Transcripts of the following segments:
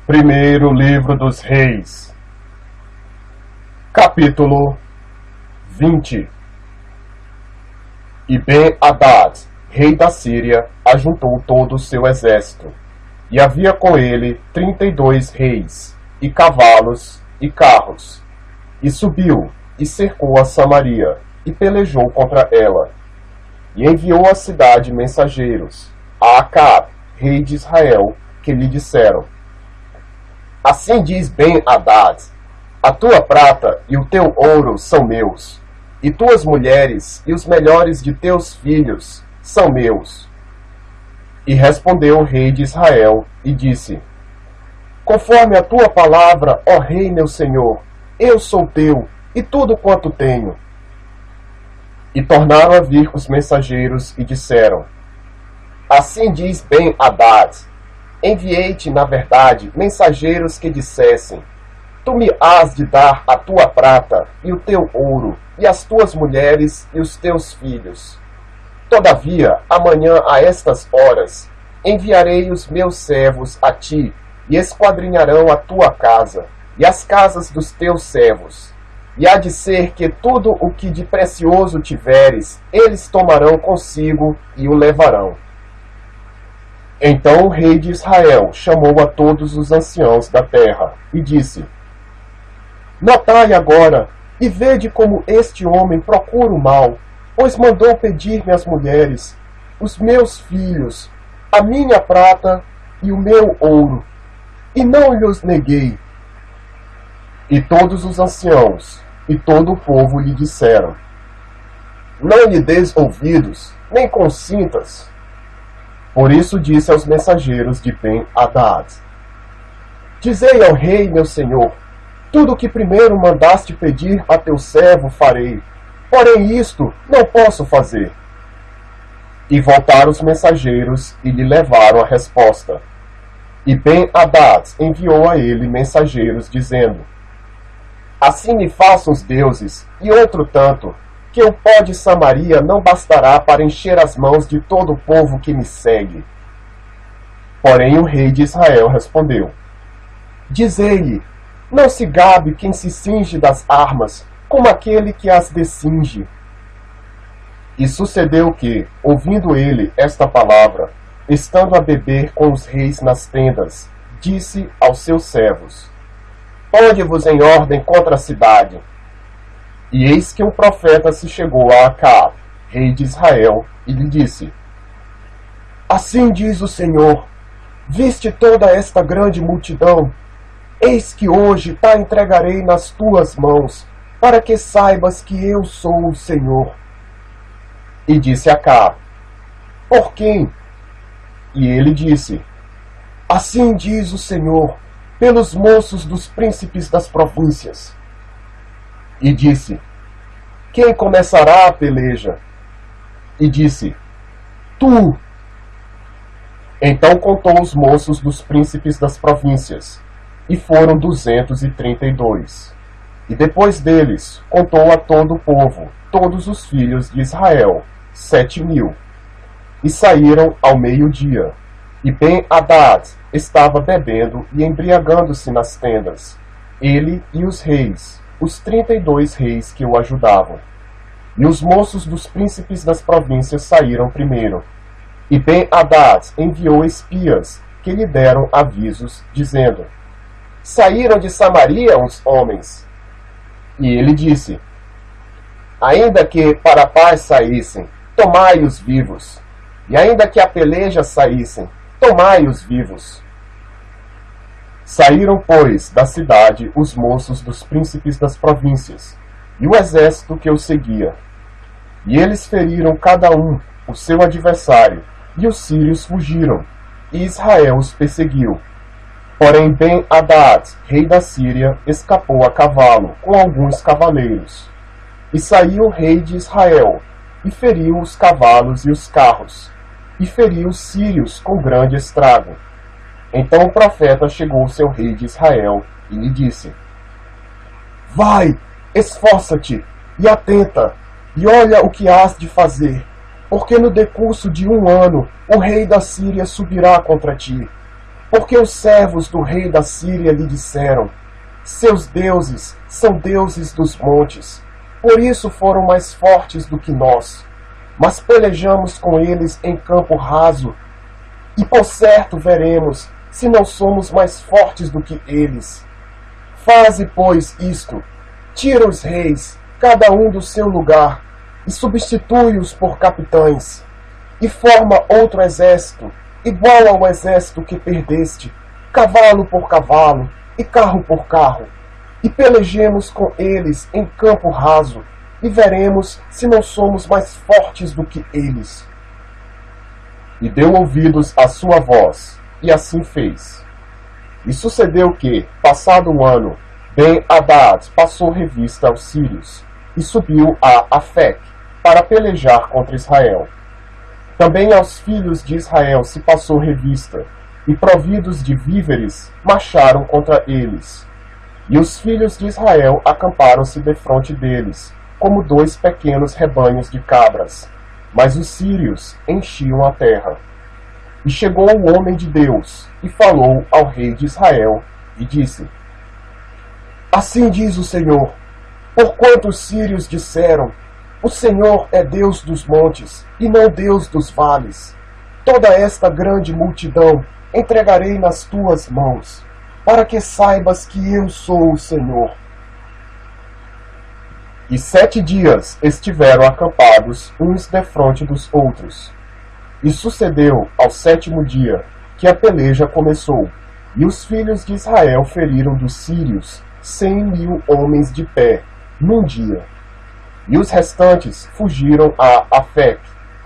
Primeiro Livro dos Reis, capítulo 20. E Ben-Hadad, rei da Síria, ajuntou todo o seu exército, e havia com ele 32 reis, e cavalos, e carros, e subiu, e cercou a Samaria, e pelejou contra ela, e enviou à cidade mensageiros, a Acabe, rei de Israel, que lhe disseram: Assim diz Ben-Hadad: a tua prata e o teu ouro são meus, e tuas mulheres e os melhores de teus filhos são meus. E respondeu o rei de Israel e disse: Conforme a tua palavra, ó rei meu senhor, eu sou teu, e tudo quanto tenho. E tornaram a vir os mensageiros e disseram: Assim diz Ben-Hadad: Enviei-te, na verdade, mensageiros que dissessem: Tu me hás de dar a tua prata e o teu ouro, e as tuas mulheres e os teus filhos. Todavia, amanhã a estas horas, enviarei os meus servos a ti, e esquadrinharão a tua casa, e as casas dos teus servos. E há de ser que tudo o que de precioso tiveres, eles tomarão consigo e o levarão. Então o rei de Israel chamou a todos os anciãos da terra, e disse: Notai agora, e vede como este homem procura o mal, pois mandou pedir-me as mulheres, os meus filhos, a minha prata e o meu ouro, e não lhes neguei. E todos os anciãos e todo o povo lhe disseram: Não lhe des ouvidos, nem consintas. Por isso disse aos mensageiros de Ben-Hadad: Dizei ao rei, meu senhor, tudo o que primeiro mandaste pedir a teu servo farei, porém isto não posso fazer. E voltaram os mensageiros e lhe levaram a resposta. E Ben-Hadad enviou a ele mensageiros, dizendo: Assim me façam os deuses, e outro tanto, que o pó de Samaria não bastará para encher as mãos de todo o povo que me segue. Porém o rei de Israel respondeu: Dizei-lhe, não se gabe quem se cinge das armas, como aquele que as descinge. E sucedeu que, ouvindo ele esta palavra, estando a beber com os reis nas tendas, disse aos seus servos: Ponde-vos em ordem contra a cidade. E eis que um profeta se chegou a Acabe, rei de Israel, e lhe disse: Assim diz o Senhor: Viste toda esta grande multidão? Eis que hoje te entregarei nas tuas mãos, para que saibas que eu sou o Senhor. E disse Acabe: Por quem? E ele disse: Assim diz o Senhor, pelos moços dos príncipes das províncias. E disse: Quem começará a peleja? E disse: Tu. Então contou os moços dos príncipes das províncias, e foram 232. E depois deles contou a todo o povo, todos os filhos de Israel, 7.000. E saíram ao meio-dia. E Ben-Hadad estava bebendo e embriagando-se nas tendas, ele e os reis, os 32 reis que o ajudavam. E os moços dos príncipes das províncias saíram primeiro. E Ben-Hadad enviou espias, que lhe deram avisos, dizendo: Saíram de Samaria os homens. E ele disse: Ainda que para a paz saíssem, tomai-os vivos. E ainda que a peleja saíssem, tomai-os vivos. Saíram, pois, da cidade os moços dos príncipes das províncias, e o exército que os seguia. E eles feriram cada um o seu adversário, e os sírios fugiram, e Israel os perseguiu. Porém Ben-Hadad, rei da Síria, escapou a cavalo, com alguns cavaleiros. E saiu o rei de Israel, e feriu os cavalos e os carros, e feriu os sírios com grande estrago. Então o profeta chegou ao seu rei de Israel, e lhe disse: Vai, esforça-te, e atenta, e olha o que hás de fazer, porque no decurso de 1 ano o rei da Síria subirá contra ti. Porque os servos do rei da Síria lhe disseram: seus deuses são deuses dos montes, por isso foram mais fortes do que nós. Mas pelejamos com eles em campo raso, e por certo veremos se não somos mais fortes do que eles. Faze, pois, isto: tira os reis, cada um do seu lugar, e substitui-os por capitães, e forma outro exército, igual ao exército que perdeste, cavalo por cavalo, e carro por carro, e pelejemos com eles em campo raso, e veremos se não somos mais fortes do que eles. E deu ouvidos à sua voz, e assim fez. E sucedeu que, passado um ano, Ben-Hadad passou revista aos sírios, e subiu a Afec, para pelejar contra Israel. Também aos filhos de Israel se passou revista, e providos de víveres, marcharam contra eles. E os filhos de Israel acamparam-se defronte deles, como dois pequenos rebanhos de cabras. Mas os sírios enchiam a terra. E chegou o homem de Deus, e falou ao rei de Israel, e disse: assim diz o Senhor, porquanto os sírios disseram: o Senhor é Deus dos montes, e não Deus dos vales. Toda esta grande multidão entregarei nas tuas mãos, para que saibas que eu sou o Senhor. E 7 dias estiveram acampados uns defronte dos outros. E sucedeu ao 7º dia que a peleja começou, e os filhos de Israel feriram dos sírios 100.000 homens de pé, num dia. E os restantes fugiram a Afec,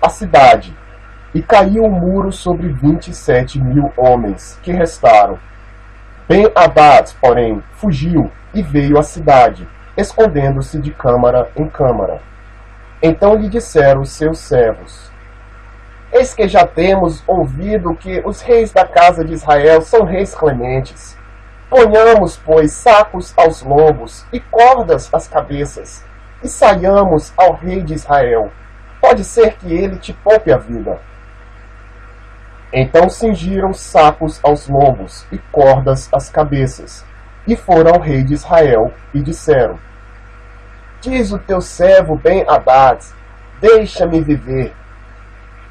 a cidade, e caiu um muro sobre 27.000 homens que restaram. Ben-Hadad, porém, fugiu e veio à cidade, escondendo-se de câmara em câmara. Então lhe disseram os seus servos: eis que já temos ouvido que os reis da casa de Israel são reis clementes. Ponhamos, pois, sacos aos lombos e cordas às cabeças, e saiamos ao rei de Israel. Pode ser que ele te poupe a vida. Então cingiram sacos aos lombos e cordas às cabeças, e foram ao rei de Israel, e disseram: diz o teu servo Ben-Hadad, deixa-me viver.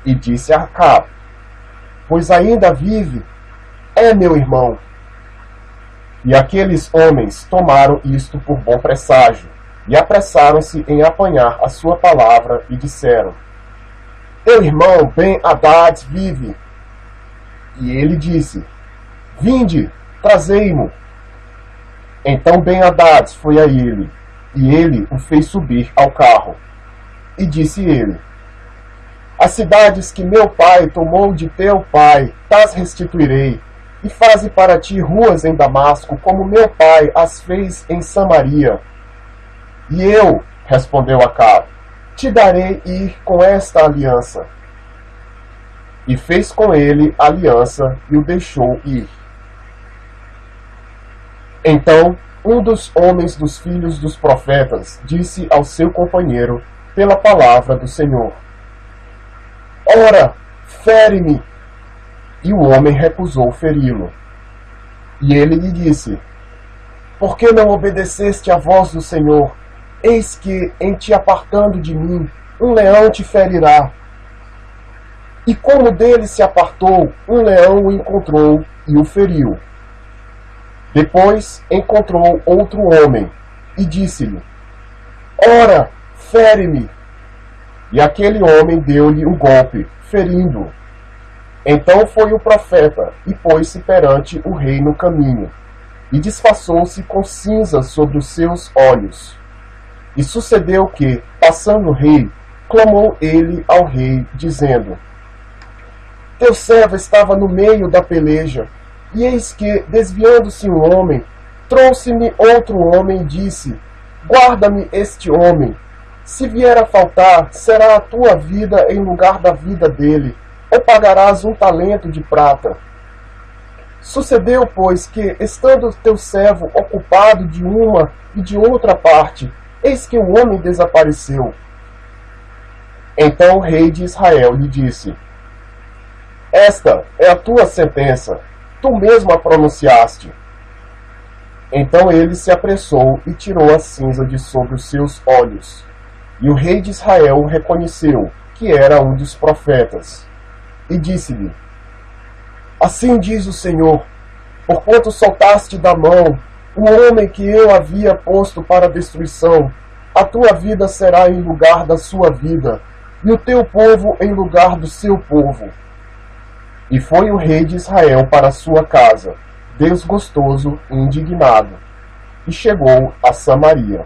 E disse Acabe: pois ainda vive, é meu irmão. E aqueles homens tomaram isto por bom presságio, e apressaram-se em apanhar a sua palavra, e disseram: teu irmão Ben-Hadad vive. E ele disse: vinde, trazei-mo. Então Ben-Hadad foi a ele, e ele o fez subir ao carro. E disse ele: as cidades que meu pai tomou de teu pai, tas restituirei, e faze para ti ruas em Damasco, como meu pai as fez em Samaria. E eu, respondeu Acabe, te darei ir com esta aliança. E fez com ele aliança, e o deixou ir. Então, um dos homens dos filhos dos profetas disse ao seu companheiro, pela palavra do Senhor: ora, fere-me. E o homem recusou feri-lo. E ele lhe disse: por que não obedeceste à voz do Senhor? Eis que, em te apartando de mim, um leão te ferirá. E como dele se apartou, um leão o encontrou e o feriu. Depois encontrou outro homem, e disse-lhe: ora, fere-me. E aquele homem deu-lhe um golpe, ferindo-o. Então foi o profeta, e pôs-se perante o rei no caminho, e disfarçou-se com cinzas sobre os seus olhos. E sucedeu que, passando o rei, clamou ele ao rei, dizendo: teu servo estava no meio da peleja, e eis que, desviando-se um homem, trouxe-me outro homem e disse: guarda-me este homem. Se vier a faltar, será a tua vida em lugar da vida dele, ou pagarás um talento de prata. Sucedeu, pois, que, estando teu servo ocupado de uma e de outra parte, eis que o homem desapareceu. Então o rei de Israel lhe disse: esta é a tua sentença. tu mesmo a pronunciaste. Então ele se apressou e tirou a cinza de sobre os seus olhos. E o rei de Israel reconheceu que era um dos profetas. E disse-lhe: Assim diz o Senhor, porquanto soltaste da mão o homem que eu havia posto para destruição, a tua vida será em lugar da sua vida, e o teu povo em lugar do seu povo. E foi o rei de Israel para sua casa, desgostoso e indignado, e chegou a Samaria.